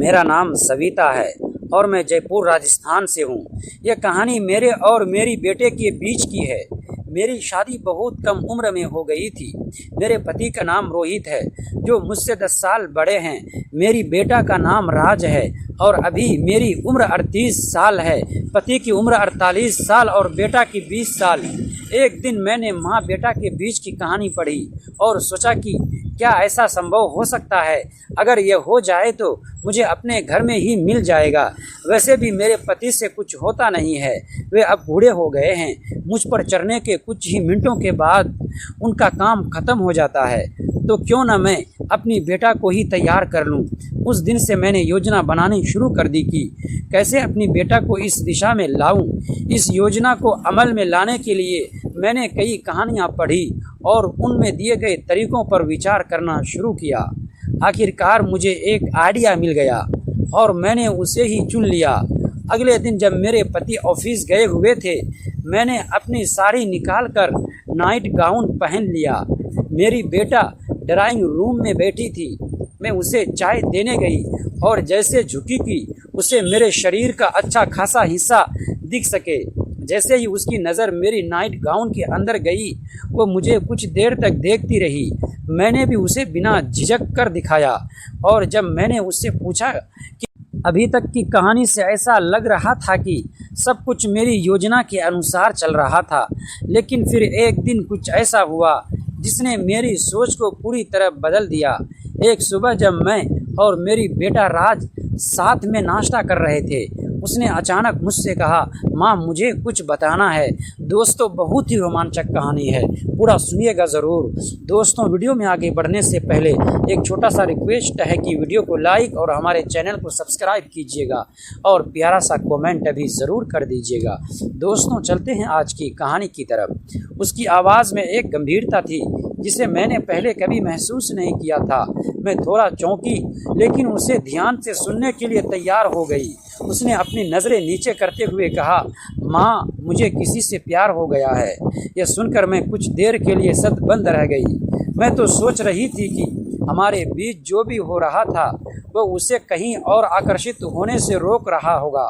मेरा नाम सविता है और मैं जयपुर राजस्थान से हूँ। यह कहानी मेरे और मेरी बेटे के बीच की है। मेरी शादी बहुत कम उम्र में हो गई थी। मेरे पति का नाम रोहित है जो मुझसे 10 साल बड़े हैं। मेरी बेटा का नाम राज है और अभी मेरी उम्र 38 साल है। पति की उम्र 48 साल और बेटा की 20 साल। एक दिन मैंने माँ बेटा के बीच की कहानी पढ़ी और सोचा कि क्या ऐसा संभव हो सकता है। अगर यह हो जाए तो मुझे अपने घर में ही मिल जाएगा। वैसे भी मेरे पति से कुछ होता नहीं है, वे अब बूढ़े हो गए हैं। मुझ पर चढ़ने के कुछ ही मिनटों के बाद उनका काम खत्म हो जाता है, तो क्यों न मैं अपनी बेटा को ही तैयार कर लूं। उस दिन से मैंने योजना बनानी शुरू कर दी कि कैसे अपनी बेटा को इस दिशा में लाऊं। इस योजना को अमल में लाने के लिए मैंने कई कहानियां पढ़ी और उनमें दिए गए तरीकों पर विचार करना शुरू किया। आखिरकार मुझे एक आइडिया मिल गया और मैंने उसे ही चुन लिया। अगले दिन जब मेरे पति ऑफिस गए हुए थे, मैंने अपनी साड़ी निकाल कर नाइट गाउन पहन लिया। मेरी बेटा ड्राइंग रूम में बैठी थी। मैं उसे चाय देने गई और जैसे झुकी कि उसे मेरे शरीर का अच्छा खासा हिस्सा दिख सके। जैसे ही उसकी नज़र मेरी नाइट गाउन के अंदर गई, वो मुझे कुछ देर तक देखती रही। मैंने भी उसे बिना झिझक कर दिखाया और जब मैंने उससे पूछा कि अभी तक की कहानी से ऐसा लग रहा था कि सब कुछ मेरी योजना के अनुसार चल रहा था, लेकिन फिर एक दिन कुछ ऐसा हुआ जिसने मेरी सोच को पूरी तरह बदल दिया। एक सुबह जब मैं और मेरी बेटा राज साथ में नाश्ता कर रहे थे, उसने अचानक मुझसे कहा, माँ मुझे कुछ बताना है। दोस्तों बहुत ही रोमांचक कहानी है, पूरा सुनिएगा ज़रूर। दोस्तों वीडियो में आगे बढ़ने से पहले एक छोटा सा रिक्वेस्ट है कि वीडियो को लाइक और हमारे चैनल को सब्सक्राइब कीजिएगा और प्यारा सा कमेंट भी ज़रूर कर दीजिएगा। दोस्तों चलते हैं आज की कहानी की तरफ। उसकी आवाज़ में एक गंभीरता थी जिसे मैंने पहले कभी महसूस नहीं किया था। मैं थोड़ा चौंकी लेकिन उसे ध्यान से सुनने के लिए तैयार हो गई। उसने अपनी नज़रें नीचे करते हुए कहा, माँ मुझे किसी से प्यार हो गया है। यह सुनकर मैं कुछ देर के लिए सदबंद रह गई। मैं तो सोच रही थी कि हमारे बीच जो भी हो रहा था वह उसे कहीं और आकर्षित होने से रोक रहा होगा,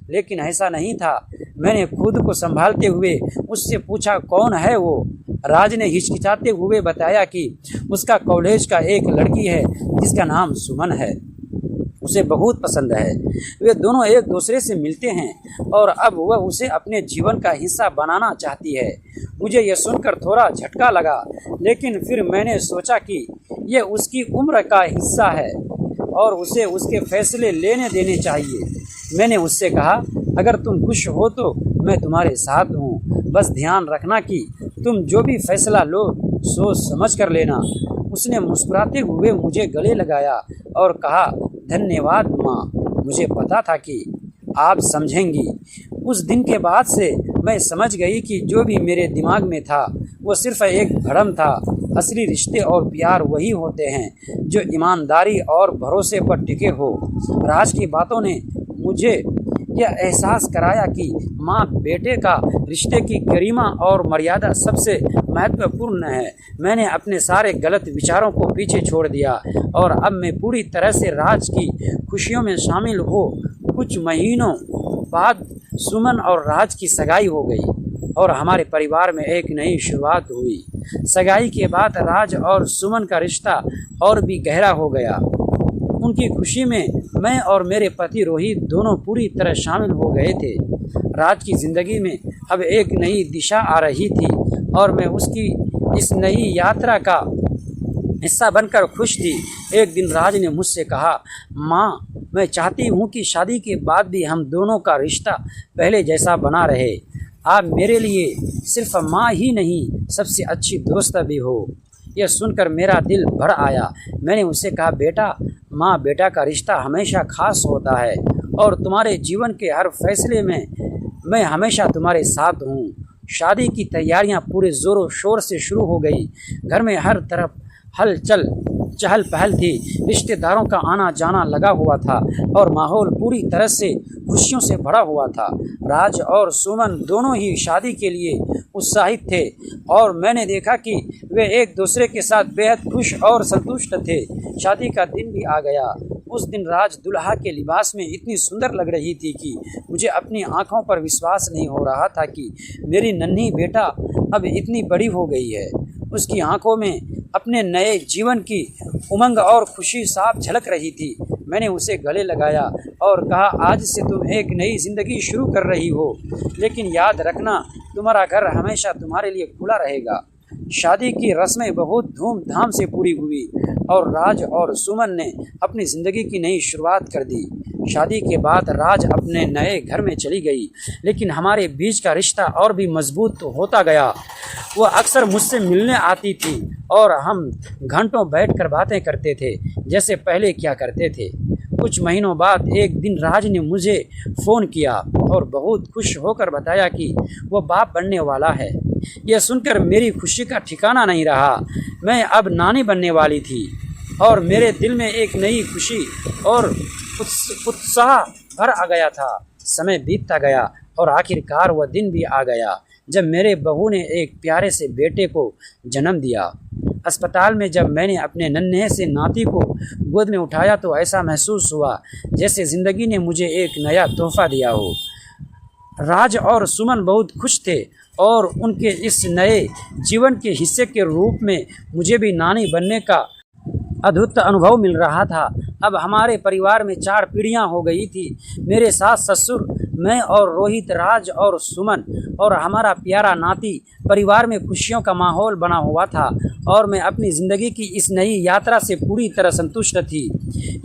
लेकिन ऐसा नहीं था। मैंने खुद को संभालते हुए उससे पूछा, कौन है वो? राज ने हिचकिचाते हुए बताया कि उसका कॉलेज का एक लड़की है जिसका नाम सुमन है, उसे बहुत पसंद है। वे दोनों एक दूसरे से मिलते हैं और अब वह उसे अपने जीवन का हिस्सा बनाना चाहती है। मुझे यह सुनकर थोड़ा झटका लगा, लेकिन फिर मैंने सोचा कि यह उसकी उम्र का हिस्सा है और उसे उसके फैसले लेने देने चाहिए। मैंने उससे कहा, अगर तुम खुश हो तो मैं तुम्हारे साथ हूँ, बस ध्यान रखना कि तुम जो भी फैसला लो सोच समझ कर लेना। उसने मुस्कुराते हुए मुझे गले लगाया और कहा, धन्यवाद माँ, मुझे पता था कि आप समझेंगी। उस दिन के बाद से मैं समझ गई कि जो भी मेरे दिमाग में था वो सिर्फ एक भ्रम था। असली रिश्ते और प्यार वही होते हैं जो ईमानदारी और भरोसे पर टिके हो। राज की बातों ने मुझे यह एहसास कराया कि माँ बेटे का रिश्ते की गरिमा और मर्यादा सबसे महत्वपूर्ण है। मैंने अपने सारे गलत विचारों को पीछे छोड़ दिया और अब मैं पूरी तरह से राज की खुशियों में शामिल हो। कुछ महीनों बाद सुमन और राज की सगाई हो गई और हमारे परिवार में एक नई शुरुआत हुई। सगाई के बाद राज और सुमन का रिश्ता और भी गहरा हो गया। उनकी खुशी में मैं और मेरे पति रोहित दोनों पूरी तरह शामिल हो गए थे। राज की ज़िंदगी में अब एक नई दिशा आ रही थी और मैं उसकी इस नई यात्रा का हिस्सा बनकर खुश थी। एक दिन राज ने मुझसे कहा, माँ मैं चाहती हूँ कि शादी के बाद भी हम दोनों का रिश्ता पहले जैसा बना रहे। आप मेरे लिए सिर्फ माँ ही नहीं, सबसे अच्छी दोस्त भी हो। यह सुनकर मेरा दिल भर आया। मैंने उससे कहा, बेटा माँ बेटा का रिश्ता हमेशा खास होता है और तुम्हारे जीवन के हर फैसले में मैं हमेशा तुम्हारे साथ हूँ। शादी की तैयारियाँ पूरे ज़ोरों शोर से शुरू हो गई। घर में हर तरफ हलचल चहल पहल थी। रिश्तेदारों का आना जाना लगा हुआ था और माहौल पूरी तरह से खुशियों से भरा हुआ था। राज और सुमन दोनों ही शादी के लिए उत्साहित थे और मैंने देखा कि वे एक दूसरे के साथ बेहद खुश और संतुष्ट थे। शादी का दिन भी आ गया। उस दिन राज दुल्हा के लिबास में इतनी सुंदर लग रही थी कि मुझे अपनी आंखों पर विश्वास नहीं हो रहा था कि मेरी नन्ही बेटा अब इतनी बड़ी हो गई है। उसकी आंखों में अपने नए जीवन की उमंग और खुशी साफ झलक रही थी। मैंने उसे गले लगाया और कहा, आज से तुम एक नई ज़िंदगी शुरू कर रही हो, लेकिन याद रखना तुम्हारा घर हमेशा तुम्हारे लिए खुला रहेगा। शादी की रस्में बहुत धूमधाम से पूरी हुई और राज और सुमन ने अपनी ज़िंदगी की नई शुरुआत कर दी। शादी के बाद राज अपने नए घर में चली गई, लेकिन हमारे बीच का रिश्ता और भी मजबूत होता गया। वह अक्सर मुझसे मिलने आती थी और हम घंटों बैठकर बातें करते थे, जैसे पहले किया करते थे। कुछ महीनों बाद एक दिन राज ने मुझे फ़ोन किया और बहुत खुश होकर बताया कि वह बाप बनने वाला है। यह सुनकर मेरी खुशी का ठिकाना नहीं रहा। मैं अब नानी बनने वाली थी और मेरे दिल में एक नई खुशी और उत्साह भर आ गया था। समय बीतता गया और आखिरकार वह दिन भी आ गया जब मेरे बहू ने एक प्यारे से बेटे को जन्म दिया। अस्पताल में जब मैंने अपने नन्हे से नाती को गोद में उठाया तो ऐसा महसूस हुआ जैसे ज़िंदगी ने मुझे एक नया तोहफा दिया हो। राज और सुमन बहुत खुश थे और उनके इस नए जीवन के हिस्से के रूप में मुझे भी नानी बनने का अद्भुत अनुभव मिल रहा था। अब हमारे परिवार में 4 पीढ़ियां हो गई थी। मेरे सास ससुर, मैं और रोहित, राज और सुमन और हमारा प्यारा नाती। परिवार में खुशियों का माहौल बना हुआ था और मैं अपनी ज़िंदगी की इस नई यात्रा से पूरी तरह संतुष्ट थी।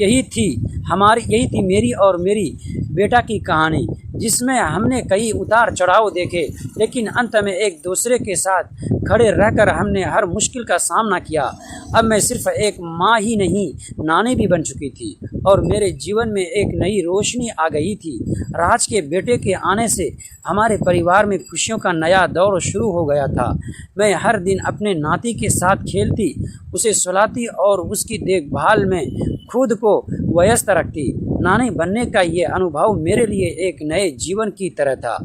यही थी मेरी और मेरी बेटा की कहानी, जिसमें हमने कई उतार चढ़ाव देखे, लेकिन अंत में एक दूसरे के साथ खड़े रहकर हमने हर मुश्किल का सामना किया। अब मैं सिर्फ एक माँ ही नहीं, नानी भी बन चुकी थी और मेरे जीवन में एक नई रोशनी आ गई थी। राज के बेटे के आने से हमारे परिवार में खुशियों का नया दौर शुरू हो गया था। मैं हर दिन अपने नाती के साथ खेलती, उसे सुलाती और उसकी देखभाल में खुद को व्यस्त रखती। नानी बनने का ये अनुभव मेरे लिए एक नए जीवन की तरह था।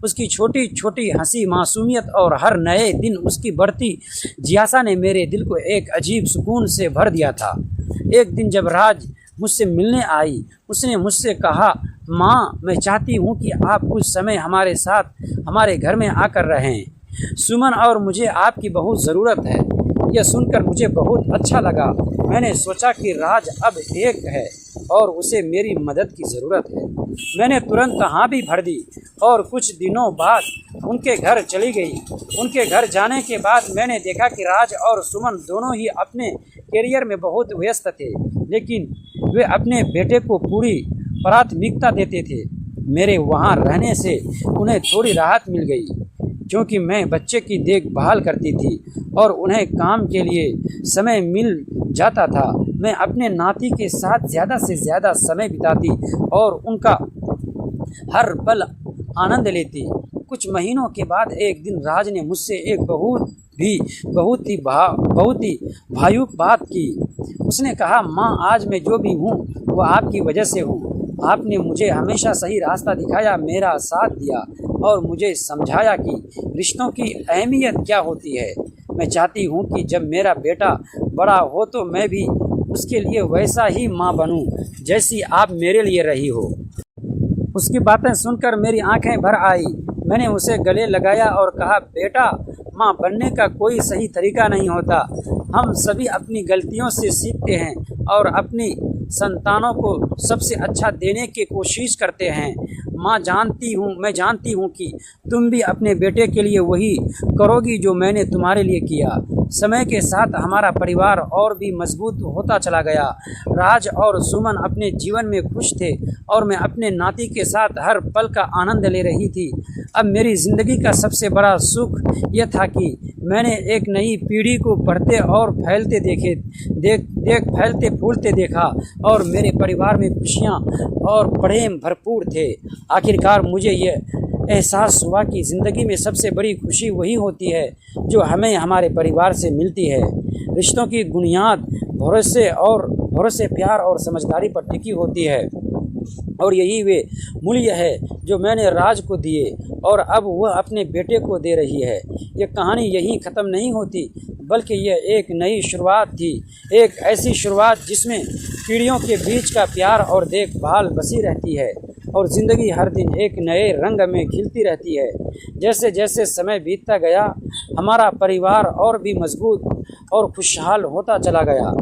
उसकी छोटी छोटी हंसी, मासूमियत और हर नए दिन उसकी बढ़ती जिज्ञासा ने मेरे दिल को एक अजीब सुकून से भर दिया था। एक दिन जब राज मुझसे मिलने आई, उसने मुझसे कहा, माँ, मैं चाहती हूँ कि आप कुछ समय हमारे साथ हमारे घर में आकर रहें। सुमन और मुझे आपकी बहुत ज़रूरत है। यह सुनकर मुझे बहुत अच्छा लगा। मैंने सोचा कि राज अब एक है और उसे मेरी मदद की ज़रूरत है। मैंने तुरंत हाँ भी भर दी और कुछ दिनों बाद उनके घर चली गई। उनके घर जाने के बाद मैंने देखा कि राज और सुमन दोनों ही अपने करियर में बहुत व्यस्त थे, लेकिन वे अपने बेटे को पूरी प्राथमिकता देते थे। मेरे वहाँ रहने से उन्हें थोड़ी राहत मिल गई, क्योंकि मैं बच्चे की देखभाल करती थी और उन्हें काम के लिए समय मिल जाता था। मैं अपने नाती के साथ ज़्यादा से ज़्यादा समय बिताती और उनका हर पल आनंद लेती। कुछ महीनों के बाद एक दिन राज ने मुझसे एक बहुत ही भावुक बात की। उसने कहा, माँ, आज मैं जो भी हूँ वो आपकी वजह से हूँ। आपने मुझे हमेशा सही रास्ता दिखाया, मेरा साथ दिया और मुझे समझाया कि रिश्तों की अहमियत क्या होती है। मैं चाहती हूँ कि जब मेरा बेटा बड़ा हो तो मैं भी उसके लिए वैसा ही माँ बनूँ जैसी आप मेरे लिए रही हो। उसकी बातें सुनकर मेरी आंखें भर आई। मैंने उसे गले लगाया और कहा, बेटा, माँ बनने का कोई सही तरीका नहीं होता। हम सभी अपनी गलतियों से सीखते हैं और अपनी संतानों को सबसे अच्छा देने की कोशिश करते हैं। मैं जानती हूँ कि तुम भी अपने बेटे के लिए वही करोगी जो मैंने तुम्हारे लिए किया। समय के साथ हमारा परिवार और भी मजबूत होता चला गया। राज और सुमन अपने जीवन में खुश थे और मैं अपने नाती के साथ हर पल का आनंद ले रही थी। अब मेरी ज़िंदगी का सबसे बड़ा सुख यह था कि मैंने एक नई पीढ़ी को बढ़ते और फैलते फूलते देखा और मेरे परिवार में खुशियाँ और प्रेम भरपूर थे। आखिरकार मुझे यह एहसास हुआ कि ज़िंदगी में सबसे बड़ी खुशी वही होती है जो हमें हमारे परिवार से मिलती है। रिश्तों की बुनियाद भरोसे, प्यार और समझदारी पर टिकी होती है और यही वे मूल्य है जो मैंने राज को दिए और अब वह अपने बेटे को दे रही है। ये कहानी यहीं ख़त्म नहीं होती, बल्कि यह एक नई शुरुआत थी, एक ऐसी शुरुआत जिसमें पीढ़ियों के बीच का प्यार और देखभाल बसी रहती है और ज़िंदगी हर दिन एक नए रंग में खिलती रहती है। जैसे जैसे समय बीतता गया, हमारा परिवार और भी मजबूत और खुशहाल होता चला गया।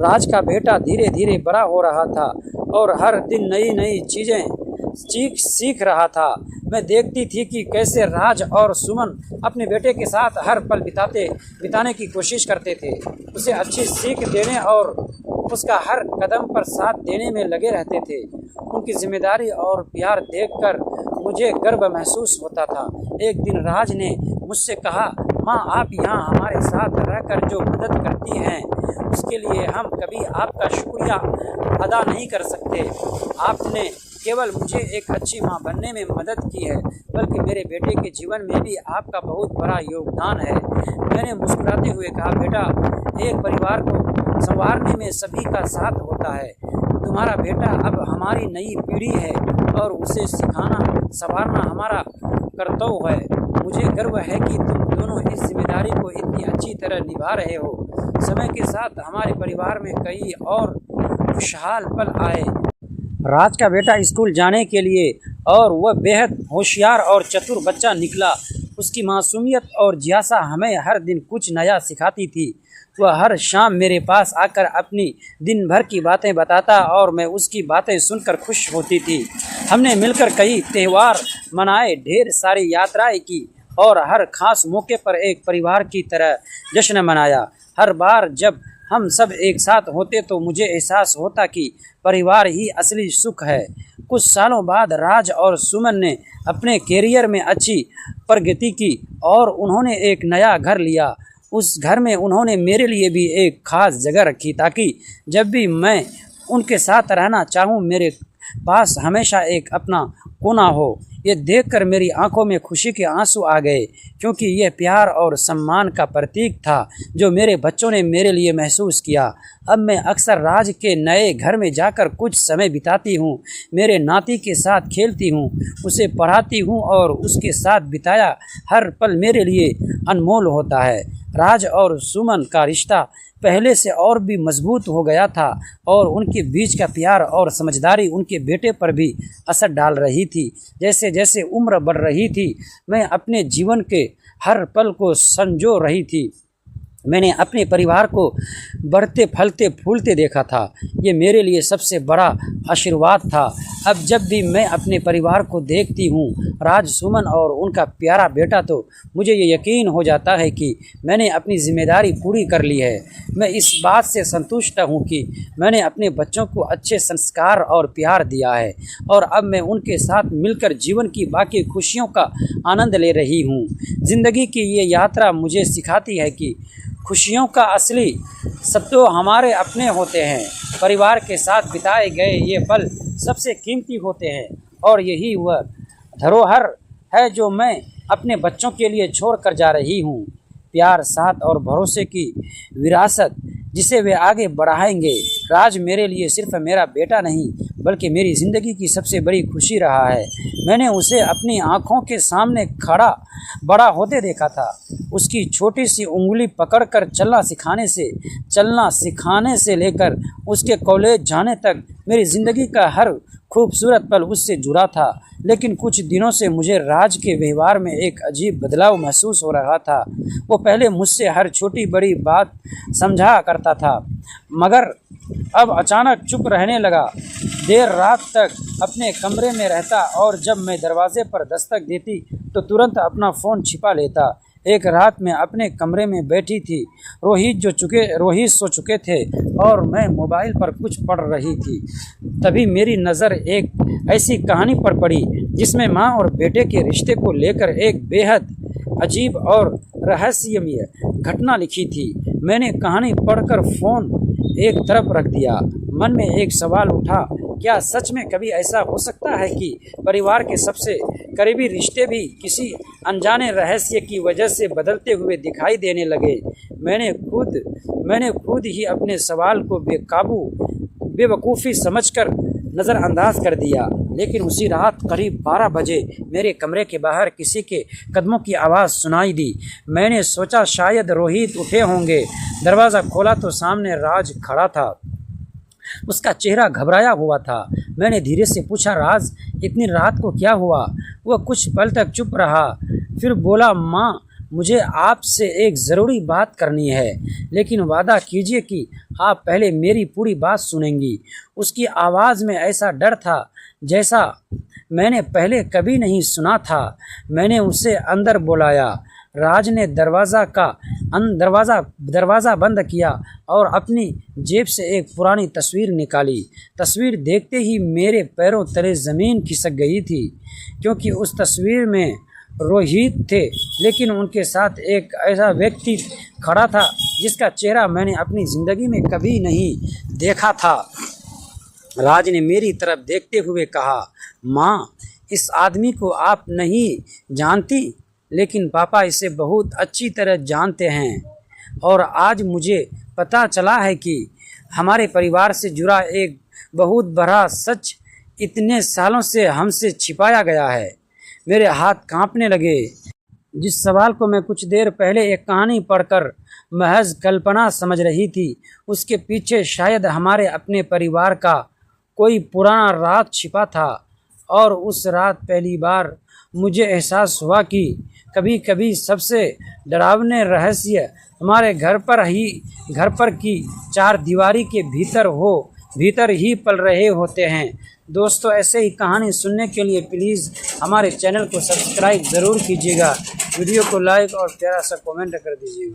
राज का बेटा धीरे धीरे बड़ा हो रहा था और हर दिन नई नई चीज़ें सीख रहा था। मैं देखती थी कि कैसे राज और सुमन अपने बेटे के साथ हर पल बिताने की कोशिश करते थे, उसे अच्छी सीख देने और उसका हर कदम पर साथ देने में लगे रहते थे। उनकी जिम्मेदारी और प्यार देखकर मुझे गर्व महसूस होता था। एक दिन राज ने मुझसे कहा, माँ, आप यहाँ हमारे साथ रहकर जो मदद करती हैं उसके लिए हम कभी आपका शुक्रिया अदा नहीं कर सकते। आपने केवल मुझे एक अच्छी माँ बनने में मदद की है, बल्कि मेरे बेटे के जीवन में भी आपका बहुत बड़ा योगदान है। मैंने मुस्कुराते हुए कहा, बेटा, एक परिवार को संवारने में सभी का साथ होता है। तुम्हारा बेटा अब हमारी नई पीढ़ी है और उसे सिखाना संवारना हमारा कर्तव्य है। मुझे गर्व है कि तुम दोनों इस जिम्मेदारी को इतनी अच्छी तरह निभा रहे हो। समय के साथ हमारे परिवार में कई और खुशहाल पल आए। राज का बेटा स्कूल जाने के लिए और वह बेहद होशियार और चतुर बच्चा निकला। उसकी मासूमियत और जिज्ञासा हमें हर दिन कुछ नया सिखाती थी। वह हर शाम मेरे पास आकर अपनी दिन भर की बातें बताता और मैं उसकी बातें सुनकर खुश होती थी। हमने मिलकर कई त्यौहार मनाए, ढेर सारी यात्राएं की और हर खास मौके पर एक परिवार की तरह जश्न मनाया। हर बार जब हम सब एक साथ होते तो मुझे एहसास होता कि परिवार ही असली सुख है। कुछ सालों बाद राज और सुमन ने अपने कैरियर में अच्छी प्रगति की और उन्होंने एक नया घर लिया। उस घर में उन्होंने मेरे लिए भी एक ख़ास जगह रखी ताकि जब भी मैं उनके साथ रहना चाहूँ मेरे पास हमेशा एक अपना कोना हो। ये देखकर मेरी आंखों में खुशी के आंसू आ गए, क्योंकि यह प्यार और सम्मान का प्रतीक था जो मेरे बच्चों ने मेरे लिए महसूस किया। अब मैं अक्सर राज के नए घर में जाकर कुछ समय बिताती हूँ, मेरे नाती के साथ खेलती हूँ, उसे पढ़ाती हूँ और उसके साथ बिताया हर पल मेरे लिए अनमोल होता है। राज और सुमन का रिश्ता पहले से और भी मजबूत हो गया था और उनके बीच का प्यार और समझदारी उनके बेटे पर भी असर डाल रही थी। जैसे जैसे उम्र बढ़ रही थी, मैं अपने जीवन के हर पल को संजो रही थी। मैंने अपने परिवार को बढ़ते फलते फूलते देखा था। ये मेरे लिए सबसे बड़ा आशीर्वाद था। अब जब भी मैं अपने परिवार को देखती हूँ, राज, सुमन और उनका प्यारा बेटा, तो मुझे ये यकीन हो जाता है कि मैंने अपनी जिम्मेदारी पूरी कर ली है। मैं इस बात से संतुष्ट हूँ कि मैंने अपने बच्चों को अच्छे संस्कार और प्यार दिया है और अब मैं उनके साथ मिलकर जीवन की बाकी खुशियों का आनंद ले रही हूँ। ज़िंदगी की ये यात्रा मुझे सिखाती है कि खुशियों का असली सत्व हमारे अपने होते हैं। परिवार के साथ बिताए गए ये पल सबसे कीमती होते हैं और यही वह धरोहर है जो मैं अपने बच्चों के लिए छोड़ कर जा रही हूँ। प्यार, साथ और भरोसे की विरासत जिसे वे आगे बढ़ाएंगे। राज मेरे लिए सिर्फ मेरा बेटा नहीं, बल्कि मेरी ज़िंदगी की सबसे बड़ी खुशी रहा है। मैंने उसे अपनी आँखों के सामने बड़ा होते देखा था। उसकी छोटी सी उंगली पकड़कर चलना सिखाने से लेकर उसके कॉलेज जाने तक मेरी ज़िंदगी का हर खूबसूरत पल उससे जुड़ा था। लेकिन कुछ दिनों से मुझे राज के व्यवहार में एक अजीब बदलाव महसूस हो रहा था। वो पहले मुझसे हर छोटी बड़ी बात समझा करता था, मगर अब अचानक चुप रहने लगा। देर रात तक अपने कमरे में रहता और जब मैं दरवाजे पर दस्तक देती तो तुरंत अपना फ़ोन छिपा लेता। एक रात में अपने कमरे में बैठी थी, रोहित सो चुके थे और मैं मोबाइल पर कुछ पढ़ रही थी। तभी मेरी नज़र एक ऐसी कहानी पर पड़ी जिसमें माँ और बेटे के रिश्ते को लेकर एक बेहद अजीब और रहस्यमय घटना लिखी थी। मैंने कहानी पढ़कर फ़ोन एक तरफ रख दिया। मन में एक सवाल उठा, क्या सच में कभी ऐसा हो सकता है कि परिवार के सबसे करीबी रिश्ते भी किसी अनजाने रहस्य की वजह से बदलते हुए दिखाई देने लगे? मैंने खुद ही अपने सवाल को बेवकूफ़ी समझकर नज़रअंदाज कर दिया। लेकिन उसी रात करीब 12 बजे मेरे कमरे के बाहर किसी के कदमों की आवाज़ सुनाई दी। मैंने सोचा शायद रोहित उठे होंगे। दरवाज़ा खोला तो सामने राज खड़ा था। उसका चेहरा घबराया हुआ था। मैंने धीरे से पूछा, राज इतनी रात को क्या हुआ? वह कुछ पल तक चुप रहा, फिर बोला, माँ मुझे आपसे एक ज़रूरी बात करनी है, लेकिन वादा कीजिए कि आप पहले मेरी पूरी बात सुनेंगी। उसकी आवाज़ में ऐसा डर था जैसा मैंने पहले कभी नहीं सुना था। मैंने उसे अंदर बुलाया। राज ने दरवाज़ा बंद किया और अपनी जेब से एक पुरानी तस्वीर निकाली। तस्वीर देखते ही मेरे पैरों तले ज़मीन खिसक गई थी, क्योंकि उस तस्वीर में रोहित थे, लेकिन उनके साथ एक ऐसा व्यक्ति खड़ा था जिसका चेहरा मैंने अपनी ज़िंदगी में कभी नहीं देखा था। राज ने मेरी तरफ देखते हुए कहा, माँ इस आदमी को आप नहीं जानती, लेकिन पापा इसे बहुत अच्छी तरह जानते हैं, और आज मुझे पता चला है कि हमारे परिवार से जुड़ा एक बहुत बड़ा सच इतने सालों से हमसे छिपाया गया है। मेरे हाथ कांपने लगे। जिस सवाल को मैं कुछ देर पहले एक कहानी पढ़कर महज कल्पना समझ रही थी, उसके पीछे शायद हमारे अपने परिवार का कोई पुराना राज छिपा था। और उस रात पहली बार मुझे एहसास हुआ कि कभी कभी सबसे डरावने रहस्य हमारे घर पर की चार दीवारी के भीतर ही पल रहे होते हैं। दोस्तों, ऐसे ही कहानी सुनने के लिए प्लीज़ हमारे चैनल को सब्सक्राइब ज़रूर कीजिएगा। वीडियो को लाइक और प्यारा सा कमेंट कर दीजिएगा।